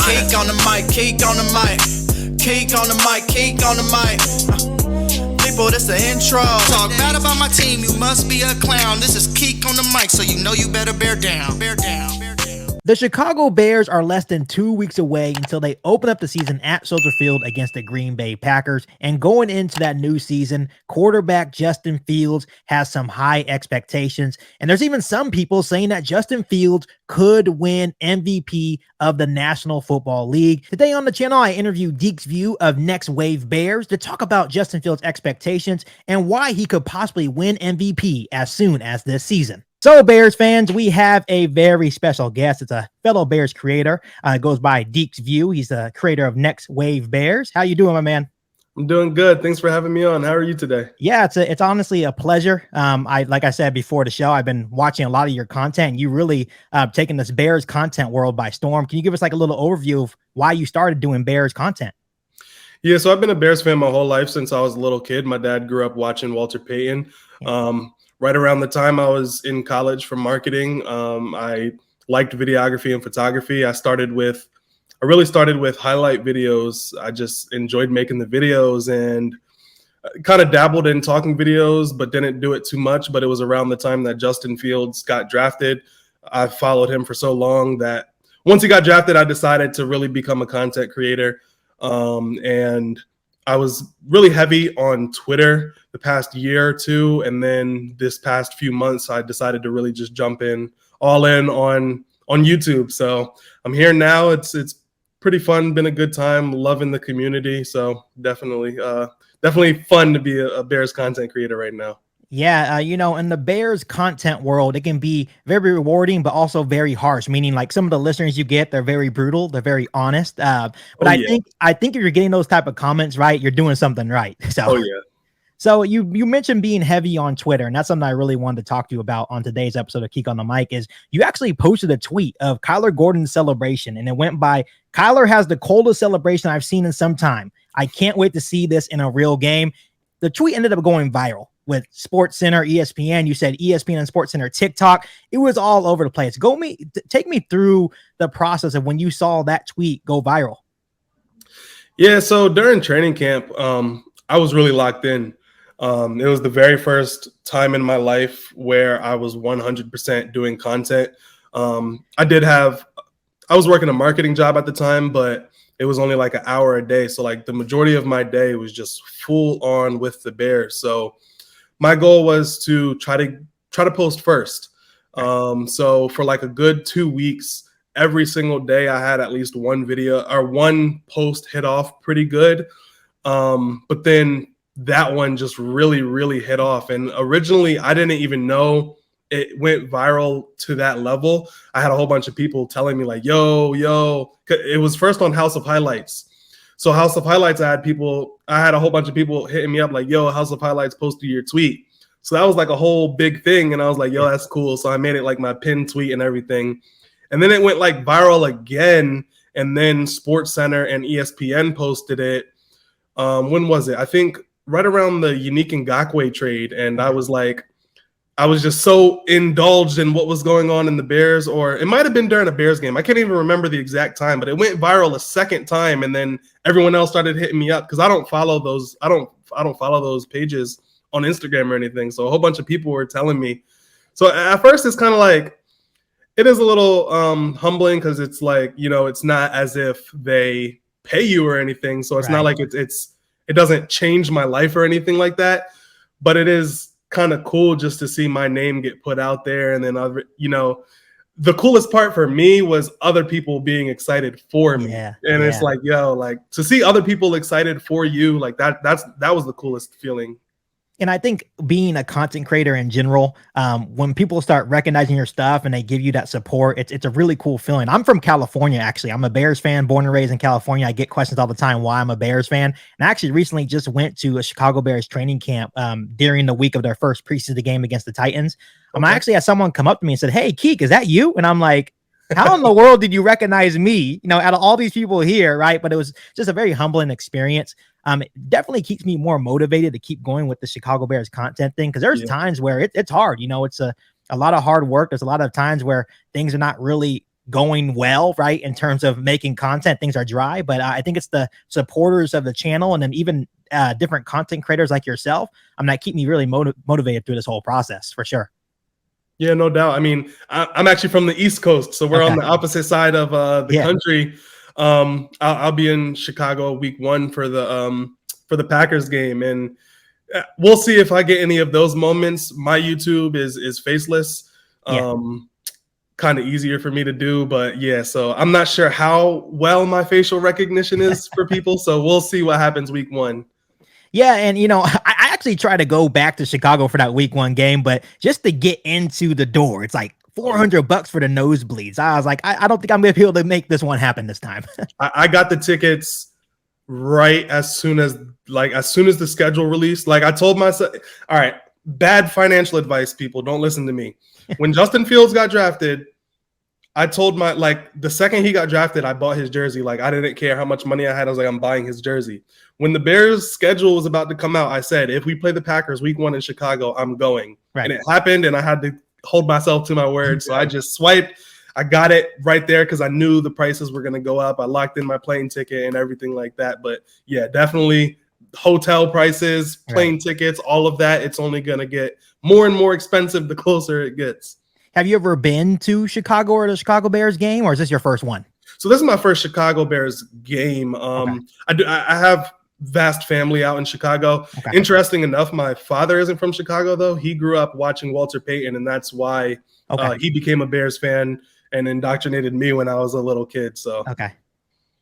Keek on the mic, Keek on the mic, Keek on the mic, Keek on the mic. People, this the intro. Talk bad about my team, you must be a clown. This is Keek on the mic, so you know you better bear down. Bear down. Bear down. The Chicago Bears are less than 2 weeks away until they open up the season at Soldier Field against the Green Bay Packers. And going into that new season, quarterback Justin Fields has some high expectations. And there's even some people saying that Justin Fields could win MVP of the National Football League. Today on the channel, I interviewed Deke's View of Next Wave Bears to talk about Justin Fields' expectations and why he could possibly win MVP as soon as this season. So, Bears fans, we have a very special guest. It's a fellow Bears creator. Goes by Deke's View. He's the creator of Next Wave Bears. How you doing, my man? I'm doing good. Thanks for having me on. How are you today? Yeah, it's honestly a pleasure. Like I said before the show, I've been watching a lot of your content. You really taken this Bears content world by storm. Can you give us like a little overview of why you started doing Bears content? Yeah, so I've been a Bears fan my whole life since I was a little kid. My dad grew up watching Walter Payton. Right around the time I was in college for marketing, I liked videography and photography. I really started with highlight videos. I just enjoyed making the videos and kind of dabbled in talking videos, but didn't do it too much. But it was around the time that Justin Fields got drafted. I followed him for so long that once he got drafted, I decided to really become a content creator. And I was really heavy on Twitter the past year or two. And then this past few months, I decided to really just jump in all in on YouTube. So I'm here now. It's pretty fun. Been a good time. Loving the community. So definitely fun to be a Bears content creator right now. Yeah, in the Bears content world, it can be very rewarding, but also very harsh. Meaning, like some of the listeners you get, they're very brutal, they're very honest. But I think if you're getting those type of comments right, you're doing something right. So, So you mentioned being heavy on Twitter, and that's something I really wanted to talk to you about on today's episode of Keek on the Mic. Is you actually posted a tweet of Kyler Gordon's celebration, and it went by, "Kyler has the coldest celebration I've seen in some time. I can't wait to see this in a real game." The tweet ended up going viral with SportsCenter, ESPN. You said ESPN and SportsCenter, TikTok. It was all over the place. Take me through the process of when you saw that tweet go viral. Yeah, so during training camp, I was really locked in. It was the very first time in my life where I was 100% doing content. I was working a marketing job at the time, but it was only like an hour a day. So like the majority of my day was just full on with the Bears. So my goal was to try to post first. So for like a good 2 weeks, every single day I had at least one video or one post hit off pretty good. But then that one just really, really hit off. And originally I didn't even know it went viral to that level. I had a whole bunch of people telling me like, yo, it was first on House of Highlights. So House of Highlights, I had a whole bunch of people hitting me up like, yo, House of Highlights posted your tweet. So that was like a whole big thing. And I was like, yo, that's cool. So I made it like my pinned tweet and everything. And then it went like viral again. And then SportsCenter and ESPN posted it. When was it? I think right around the Unique Ngakoue trade. And I was just so indulged in what was going on in the Bears, or it might have been during a Bears game. I can't even remember the exact time, but it went viral a second time. And then everyone else started hitting me up because I don't follow those. I don't follow those pages on Instagram or anything. So a whole bunch of people were telling me. So at first it's kind of like, it is a little humbling because it's like, it's not as if they pay you or anything. So it's not like it doesn't change my life or anything like that, but it is kind of cool just to see my name get put out there. And then the coolest part for me was other people being excited for me. It's like, to see other people excited for you, like that was the coolest feeling. And I think being a content creator in general, when people start recognizing your stuff and they give you that support, it's a really cool feeling. I'm from California, actually. I'm a Bears fan, born and raised in California. I get questions all the time why I'm a Bears fan. And I actually recently just went to a Chicago Bears training camp during the week of their first preseason game against the Titans. I actually had someone come up to me and said, "Hey, Keek, is that you?" And I'm like, how in the world did you recognize me, out of all these people here, right? But it was just a very humbling experience. It definitely keeps me more motivated to keep going with the Chicago Bears content thing, because there's times where it's hard. It's a lot of hard work. There's a lot of times where things are not really going well, right? In terms of making content, things are dry, but I think it's the supporters of the channel and then even different content creators like yourself that keep me really motivated through this whole process for sure. Yeah, no doubt. I mean, I'm actually from the East Coast, so we're on the opposite side of the country. I'll be in Chicago week 1 for the Packers game, and we'll see if I get any of those moments. My YouTube is faceless. Kind of easier for me to do, but yeah, so I'm not sure how well my facial recognition is for people, so we'll see what happens week 1. Yeah, and I actually try to go back to Chicago for that week 1 game, but just to get into the door, it's like $400 for the nosebleeds. I was like, I don't think I'm gonna be able to make this one happen this time. I got the tickets right as soon as the schedule released. Like I told myself, all right, bad financial advice, people, don't listen to me. When Justin Fields got drafted, I told the second he got drafted, I bought his jersey. Like I didn't care how much money I had. I was like, I'm buying his jersey. When the Bears schedule was about to come out, I said, if we play the Packers week 1 in Chicago, I'm going. Right. And it happened, and I had to hold myself to my word. So I just swiped. I got it right there because I knew the prices were going to go up. I locked in my plane ticket and everything like that. But yeah, definitely hotel prices, plane tickets, all of that. It's only going to get more and more expensive the closer it gets. Have you ever been to Chicago or the Chicago Bears game, or is this your first one? So this is my first Chicago Bears game. I have vast family out in Chicago. Interesting enough, my father isn't from Chicago though. He grew up watching Walter Payton, and that's why he became a Bears fan and indoctrinated me when I was a little kid. So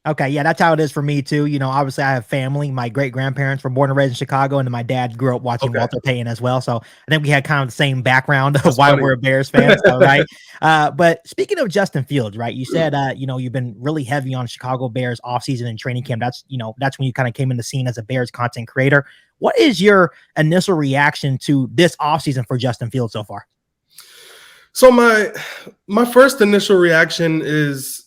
Okay, yeah, that's how it is for me too. Obviously I have family. My great grandparents were born and raised in Chicago, and then my dad grew up watching Walter Payton as well. So I think we had kind of the same background of why we're Bears fans, right? But speaking of Justin Fields, right? You said you've been really heavy on Chicago Bears offseason and training camp. That's when you kind of came in the scene as a Bears content creator. What is your initial reaction to this offseason for Justin Fields so far? So my first initial reaction is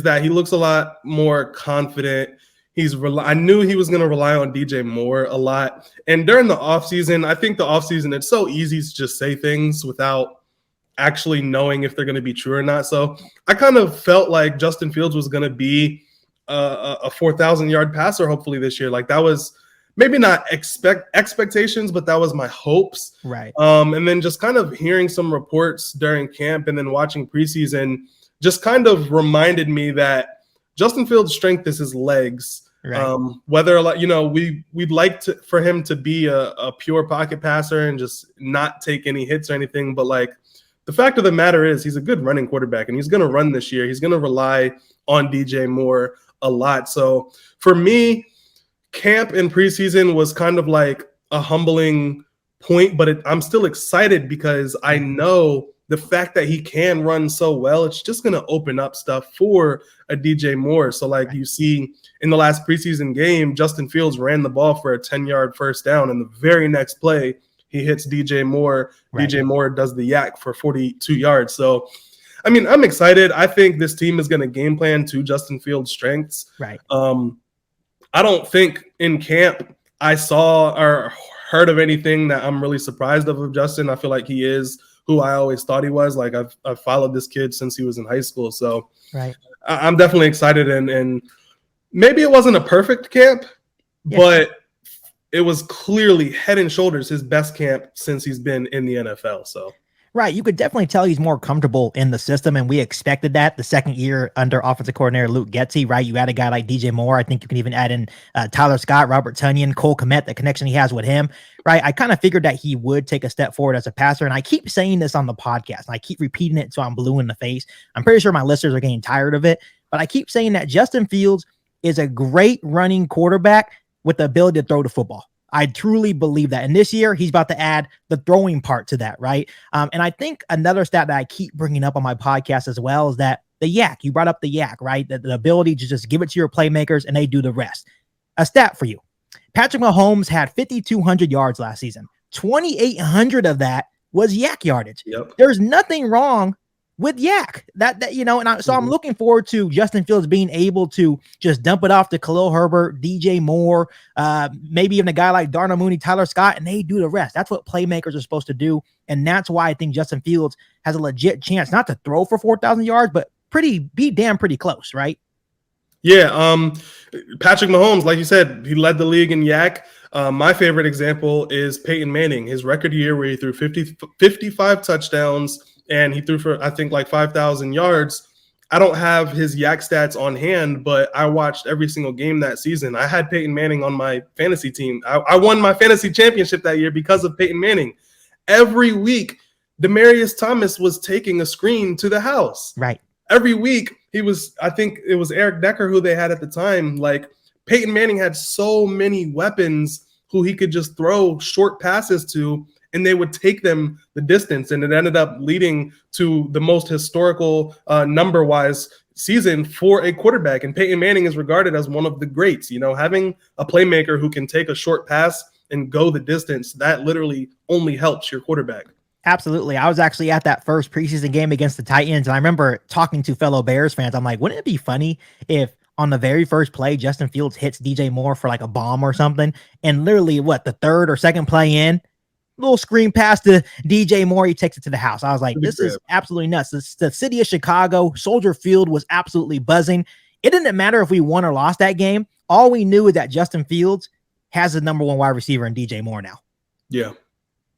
that he looks a lot more confident. I knew he was going to rely on DJ Moore a lot. And during the offseason, I think the offseason, it's so easy to just say things without actually knowing if they're going to be true or not. So I kind of felt like Justin Fields was going to be a 4,000-yard passer hopefully this year. Like that was maybe not expectations, but that was my hopes. Right. And then just kind of hearing some reports during camp and then watching preseason just kind of reminded me that Justin Fields' strength is his legs. Right. Whether we'd like for him to be a pure pocket passer and just not take any hits or anything, but like the fact of the matter is he's a good running quarterback and he's going to run this year. He's going to rely on DJ Moore a lot. So for me, camp and preseason was kind of like a humbling point, but I'm still excited because I know the fact that he can run so well, it's just going to open up stuff for a DJ Moore. So like you see in the last preseason game, Justin Fields ran the ball for a 10-yard first down. And the very next play, he hits DJ Moore. Right. DJ Moore does the yak for 42 yards. So, I mean, I'm excited. I think this team is going to game plan to Justin Fields' strengths. Right. I don't think in camp I saw or heard of anything that I'm really surprised of Justin. I feel like he is who I always thought he was. Like I've followed this kid since he was in high school. So right. I'm definitely excited. And maybe it wasn't a perfect camp, but it was clearly head and shoulders his best camp since he's been in the NFL. So right. You could definitely tell he's more comfortable in the system, and we expected that the second year under offensive coordinator Luke Getsy, right? You add a guy like DJ Moore. I think you can even add in Tyler Scott, Robert Tonyan, Cole Kmet, the connection he has with him, right? I kind of figured that he would take a step forward as a passer, and I keep saying this on the podcast, and I keep repeating it so I'm blue in the face. I'm pretty sure my listeners are getting tired of it, but I keep saying that Justin Fields is a great running quarterback with the ability to throw the football. I truly believe that. And this year, he's about to add the throwing part to that, right? And I think another stat that I keep bringing up on my podcast as well is that the yak. You brought up the yak, right? The ability to just give it to your playmakers and they do the rest. A stat for you. Patrick Mahomes had 5,200 yards last season. 2,800 of that was yak yardage. Yep. There's nothing wrong with yak so I'm looking forward to Justin Fields being able to just dump it off to Khalil Herbert, DJ Moore, maybe even a guy like Darnell Mooney, Tyler Scott, and they do the rest. That's what playmakers are supposed to do. And that's why I think Justin Fields has a legit chance not to throw for 4,000 yards, but be damn pretty close, right? Yeah, Patrick Mahomes, like you said, he led the league in yak. My favorite example is Peyton Manning, his record year where he threw 55 touchdowns and he threw for, I think, like 5,000 yards. I don't have his yak stats on hand, but I watched every single game that season. I had Peyton Manning on my fantasy team. I won my fantasy championship that year because of Peyton Manning. Every week, Demaryius Thomas was taking a screen to the house. Right. Every week, I think it was Eric Decker who they had at the time. Like, Peyton Manning had so many weapons who he could just throw short passes to, and they would take them the distance. And it ended up leading to the most historical number-wise season for a quarterback. And Peyton Manning is regarded as one of the greats. You know, having a playmaker who can take a short pass and go the distance, that literally only helps your quarterback. Absolutely. I was actually at that first preseason game against the Titans, and I remember talking to fellow Bears fans. I'm like, wouldn't it be funny if on the very first play, Justin Fields hits DJ Moore for like a bomb or something, and literally the third or second play in, little screen pass to DJ Moore, he takes it to the house. I was like, this is absolutely nuts. The city of Chicago, Soldier Field was absolutely buzzing. It didn't matter if we won or lost that game. All we knew is that Justin Fields has the number one wide receiver in DJ Moore now. Yeah.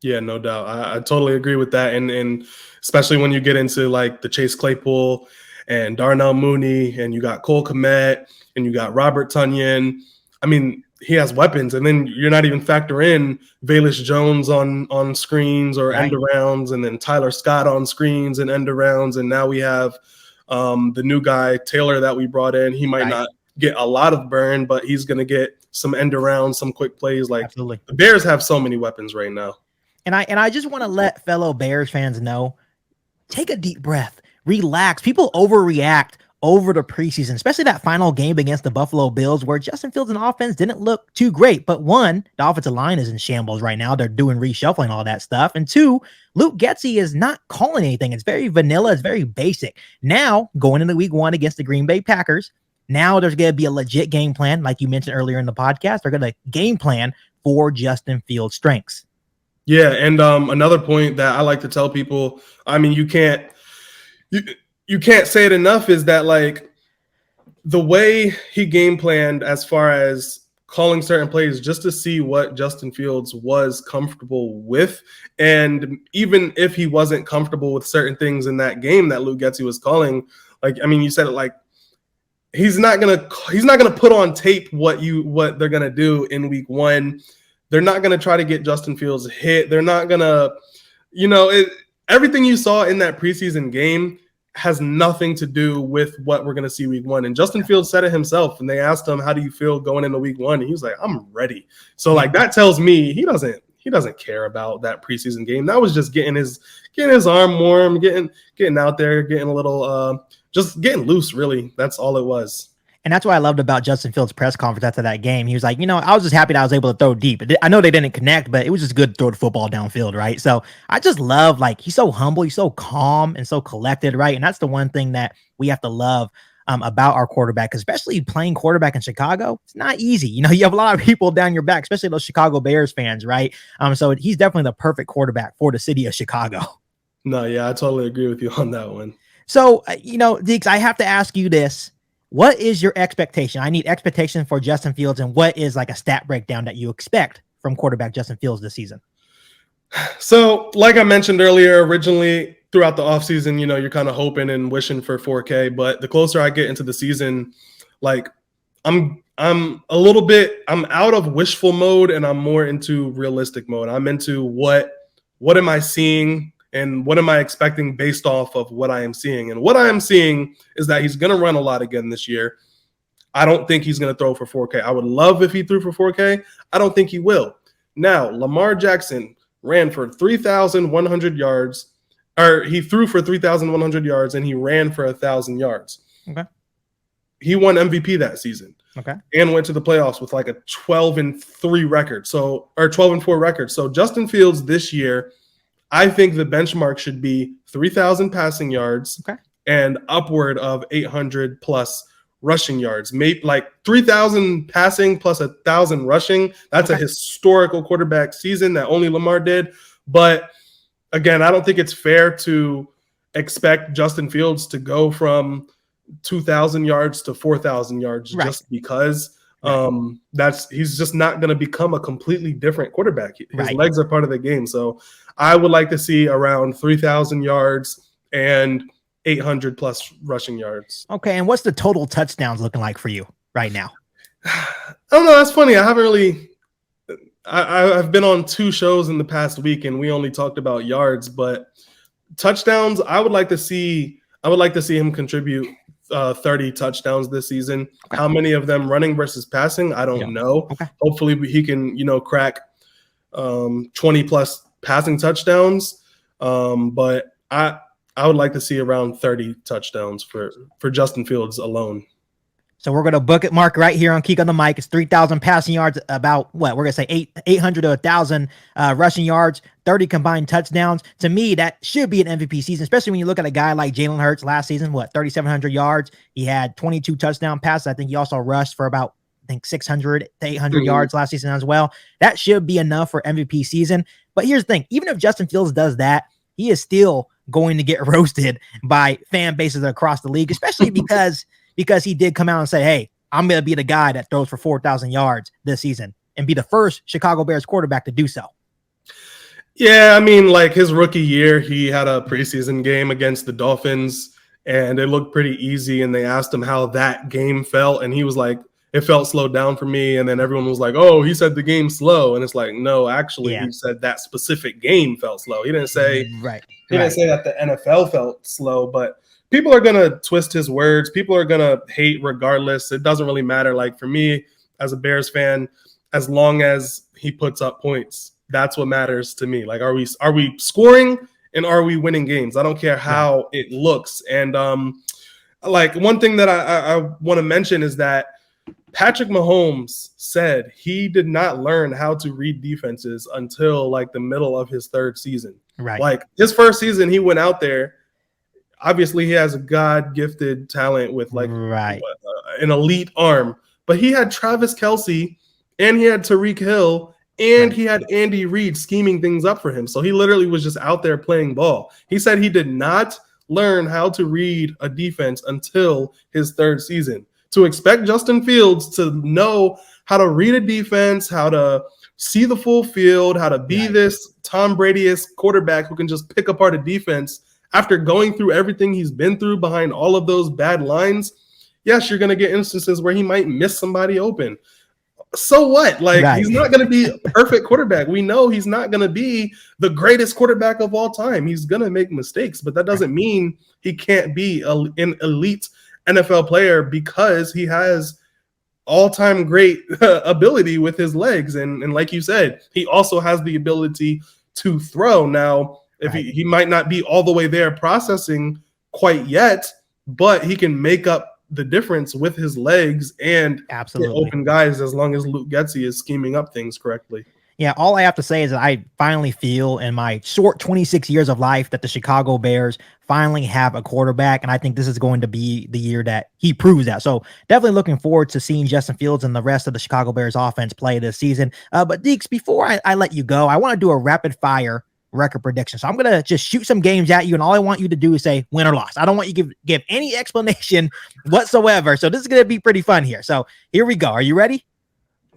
Yeah, no doubt. I totally agree with that. And especially when you get into like the Chase Claypool and Darnell Mooney, and you got Cole Kmet and you got Robert Tonyan. I mean, he has weapons, and then you're not even factor in Velus Jones on screens or end arounds, and then Tyler Scott on screens and end arounds. And now we have the new guy, Taylor, that we brought in. He might not get a lot of burn, but he's going to get some end arounds, some quick plays. Like, absolutely. The Bears have so many weapons right now. And I just want to let fellow Bears fans know, take a deep breath, relax. People overreact over the preseason, especially that final game against the Buffalo Bills, where Justin Fields' offense didn't look too great. But one, the offensive line is in shambles right now. They're doing reshuffling, all that stuff. And two, Luke Getsy is not calling anything. It's very vanilla. It's very basic. Now, going into week 1 against the Green Bay Packers, now there's going to be a legit game plan. Like you mentioned earlier in the podcast, they're going to game plan for Justin Fields' strengths. Yeah, and another point that I like to tell people, I mean, you can't say it enough, is that like the way he game planned as far as calling certain plays just to see what Justin Fields was comfortable with. And even if he wasn't comfortable with certain things in that game that Luke Getsy was calling, like, I mean, you said it, like, he's not gonna put on tape what they're gonna do in week 1. They're not going to try to get Justin Fields hit. They're not going to, everything you saw in that preseason game has nothing to do with what we're going to see week 1. And Justin Fields said it himself, and they asked him, how do you feel going into week 1? And he was like, I'm ready. So like, that tells me he doesn't care about that preseason game. That was just getting his arm warm, getting out there, getting a little, just getting loose, really. That's all it was. And that's what I loved about Justin Fields' press conference after that game. He was like, I was just happy that I was able to throw deep. I know they didn't connect, but it was just good to throw the football downfield, right? So I just love, like, he's so humble, he's so calm and so collected, right? And that's the one thing that we have to love about our quarterback, especially playing quarterback in Chicago. It's not easy. You have a lot of people down your back, especially those Chicago Bears fans, right? So he's definitely the perfect quarterback for the city of Chicago. No, yeah, I totally agree with you on that one. So, Deeks, I have to ask you this. What is your expectation? I need expectation for Justin Fields, and what is like a stat breakdown that you expect from quarterback Justin Fields this season? So, like I mentioned earlier, originally throughout the offseason, you're kind of hoping and wishing for 4K, but the closer I get into the season, like I'm out of wishful mode and I'm more into realistic mode. I'm into what am I seeing? And what am I expecting based off of what I am seeing? And what I am seeing is that he's going to run a lot again this year. I don't think he's going to throw for 4K. I would love if he threw for 4K. I don't think he will. Now, Lamar Jackson ran for 3,100 yards, or he threw for 3,100 yards and he ran for 1,000 yards. Okay. He won MVP that season. Okay. And went to the playoffs with like a 12-3 record. Or 12-4 record. So Justin Fields this year, I think the benchmark should be 3,000 passing yards and upward of 800 plus rushing yards. Maybe like 3,000 passing plus 1,000 rushing. That's a historical quarterback season that only Lamar did. But again, I don't think it's fair to expect Justin Fields to go from 2,000 yards to 4,000 yards Right. just because he's just not going to become a completely different quarterback. His legs are part of the game. So I would like to see around 3,000 yards and 800 plus rushing yards. Okay. And what's the total touchdowns looking like for you right now? I don't know. That's funny. I haven't really. I've been on 2 shows in the past week, and we only talked about yards. But touchdowns, I would like to see him contribute 30 touchdowns this season. Okay. How many of them running versus passing? I don't know. Okay. Hopefully, he can crack 20 plus passing touchdowns. But I would like to see around 30 touchdowns for Justin Fields alone. So we're going to bookmark right here on Keek on the Mic. It's 3,000 passing yards, about what we're going to say 800 to 1,000 rushing yards, 30 combined touchdowns. To me, that should be an MVP season, especially when you look at a guy like Jalen Hurts last season, 3,700 yards. He had 22 touchdown passes. I think he also rushed for about 600 to 800 yards last season as well. That should be enough for MVP season. But here's the thing. Even if Justin Fields does that, he is still going to get roasted by fan bases across the league, especially because he did come out and say, hey, I'm going to be the guy that throws for 4,000 yards this season and be the first Chicago Bears quarterback to do so. Yeah, I mean, like his rookie year, he had a preseason game against the Dolphins, and it looked pretty easy, and they asked him how that game felt, and he was like, it felt slowed down for me, and then everyone was like, oh, he said the game slow, and it's like, no, actually, he said that specific game felt slow. He didn't say didn't say that the NFL felt slow, but people are going to twist his words. People are going to hate regardless. It doesn't really matter. Like for me as a Bears fan, as long as he puts up points, that's what matters to me. Like, are we scoring and are we winning games? I don't care how it looks. And like one thing that I want to mention is that Patrick Mahomes said he did not learn how to read defenses until like the middle of his 3rd season. Right. Like his 1st season, he went out there. Obviously, he has a God-gifted talent with like an elite arm. But he had Travis Kelce, and he had Tyreek Hill, and he had Andy Reid scheming things up for him. So he literally was just out there playing ball. He said he did not learn how to read a defense until his 3rd season. To expect Justin Fields to know how to read a defense, how to see the full field, how to be this Tom Brady-esque quarterback who can just pick apart a defense, after going through everything he's been through behind all of those bad lines, yes, you're going to get instances where he might miss somebody open. So what? Like, he's not going to be a perfect quarterback. We know he's not going to be the greatest quarterback of all time. He's going to make mistakes, but that doesn't mean he can't be an elite NFL player because he has all-time great ability with his legs. And like you said, he also has the ability to throw. Now, if he might not be all the way there processing quite yet, but he can make up the difference with his legs and open guys as long as Luke Getsy is scheming up things correctly. Yeah, all I have to say is that I finally feel in my short 26 years of life that the Chicago Bears finally have a quarterback, and I think this is going to be the year that he proves that. So definitely looking forward to seeing Justin Fields and the rest of the Chicago Bears offense play this season. But Deeks, before I let you go, I want to do a rapid fire record prediction. So I'm going to just shoot some games at you, and all I want you to do is say win or loss. I don't want you to give any explanation whatsoever. So this is going to be pretty fun here. So here we go. Are you ready?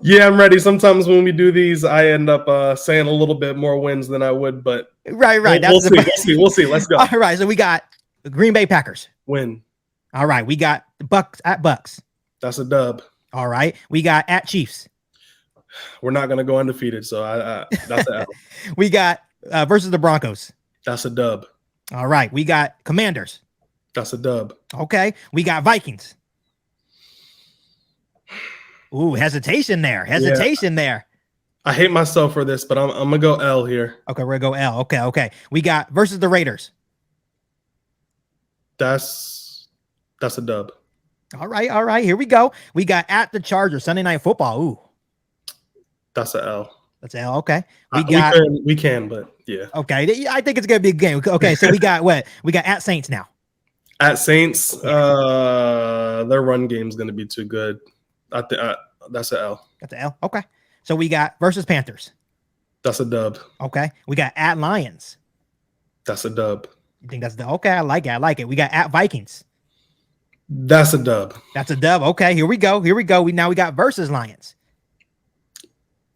Yeah, I'm ready. Sometimes when we do these, I end up saying a little bit more wins than I would, but right. We'll see. Let's go. All right. So we got the Green Bay Packers. Win. All right. We got Bucks at Bucks. That's a dub. All right. We got at Chiefs. We're not going to go undefeated, so that's an L. We got versus the Broncos. That's a dub. All right. We got Commanders. That's a dub. Okay. We got Vikings. Ooh, hesitation there. There. I hate myself for this, but I'm going to go L here. Okay, we're going to go L. Okay. We got versus the Raiders. That's a dub. All right. Here we go. We got at the Chargers, Sunday Night Football. Ooh. That's a L. That's L. Okay. We can, but yeah. Okay. I think it's going to be a game. Okay. So we got what? We got at Saints now. At Saints, their run game is going to be too good. That's an L. That's an L. Okay. So we got versus Panthers. That's a dub. Okay. We got at Lions. That's a dub. You think that's the okay? I like it. I like it. We got at Vikings. That's a dub. That's a dub. Okay, here we go. Here we go. We got versus Lions.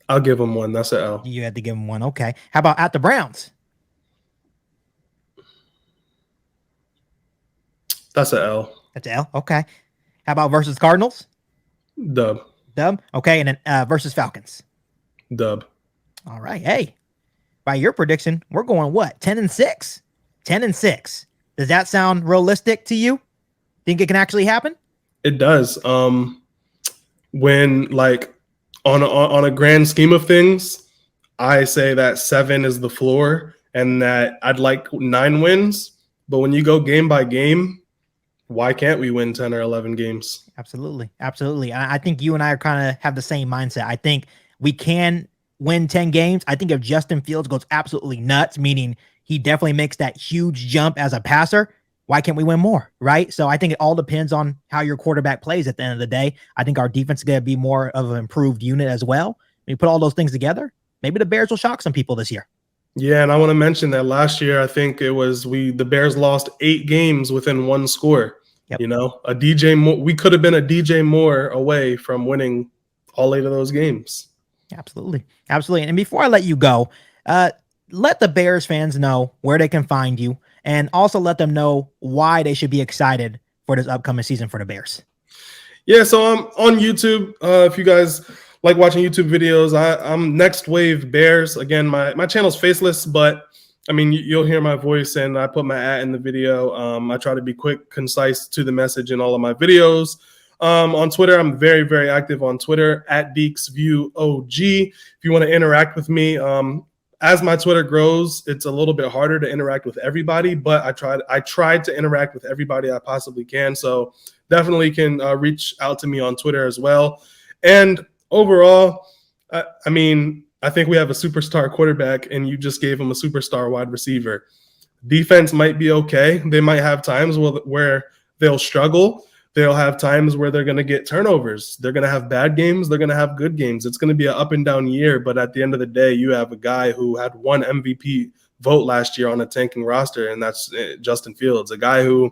I'll give them one. That's an L. You had to give them one. Okay. How about at the Browns? That's an L. That's an L. Okay. How about versus Cardinals? Dub. Dub. Okay. And then versus Falcons. Dub. All right. Hey, by your prediction, we're going what? 10-6. 10-6. Does that sound realistic to you? Think it can actually happen? It does. When like on a grand scheme of things, I say that 7 is the floor and that I'd like 9 wins. But when you go game by game, why can't we win 10 or 11 games? Absolutely. Absolutely. I think you and I are kind of have the same mindset. I think we can win 10 games. I think if Justin Fields goes absolutely nuts, meaning he definitely makes that huge jump as a passer, why can't we win more? Right. So I think it all depends on how your quarterback plays at the end of the day. I think our defense is going to be more of an improved unit as well. When you put all those things together, maybe the Bears will shock some people this year. Yeah, and I want to mention that last year, I think it was the Bears lost 8 games within 1 score. Yep. You know, a DJ Moore, we could have been a DJ Moore away from winning all 8 of those games. Absolutely. Absolutely. And before I let you go, let the Bears fans know where they can find you and also let them know why they should be excited for this upcoming season for the Bears. Yeah, so I'm on YouTube. If you guys like watching YouTube videos, I'm Next Wave Bears. Again, my channel's faceless, but I mean, you'll hear my voice and I put my @ in the video. I try to be quick, concise to the message in all of my videos. On Twitter, I'm very, very active on Twitter at DeeksViewOG. If you want to interact with me, as my Twitter grows, it's a little bit harder to interact with everybody, but I tried to interact with everybody I possibly can. So definitely can reach out to me on Twitter as well. And overall, I mean, I think we have a superstar quarterback and you just gave him a superstar wide receiver. Defense might be okay. They might have times where they'll struggle. They'll have times where they're going to get turnovers. They're going to have bad games. They're going to have good games. It's going to be an up and down year. But at the end of the day, you have a guy who had 1 MVP vote last year on a tanking roster, and that's Justin Fields, a guy who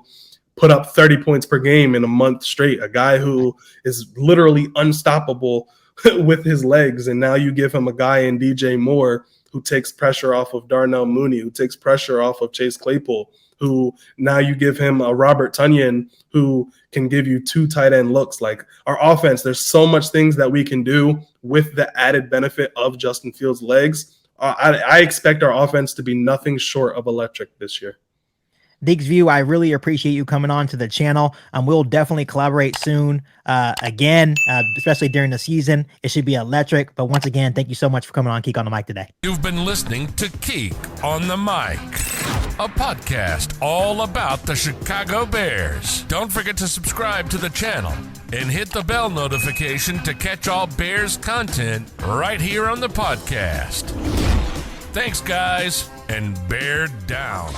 put up 30 points per game in a month straight, a guy who is literally unstoppable with his legs. And now you give him a guy in DJ Moore who takes pressure off of Darnell Mooney, who takes pressure off of Chase Claypool, who now you give him a Robert Tonyan who can give you 2 tight end looks. Like our offense, there's so much things that we can do with the added benefit of Justin Fields' legs. I expect our offense to be nothing short of electric this year. Deeks View, I really appreciate you coming on to the channel. We'll definitely collaborate soon again, especially during the season. It should be electric. But once again, thank you so much for coming on Keek on the Mic today. You've been listening to Keek on the Mic, a podcast all about the Chicago Bears. Don't forget to subscribe to the channel and hit the bell notification to catch all Bears content right here on the podcast. Thanks, guys, and bear down.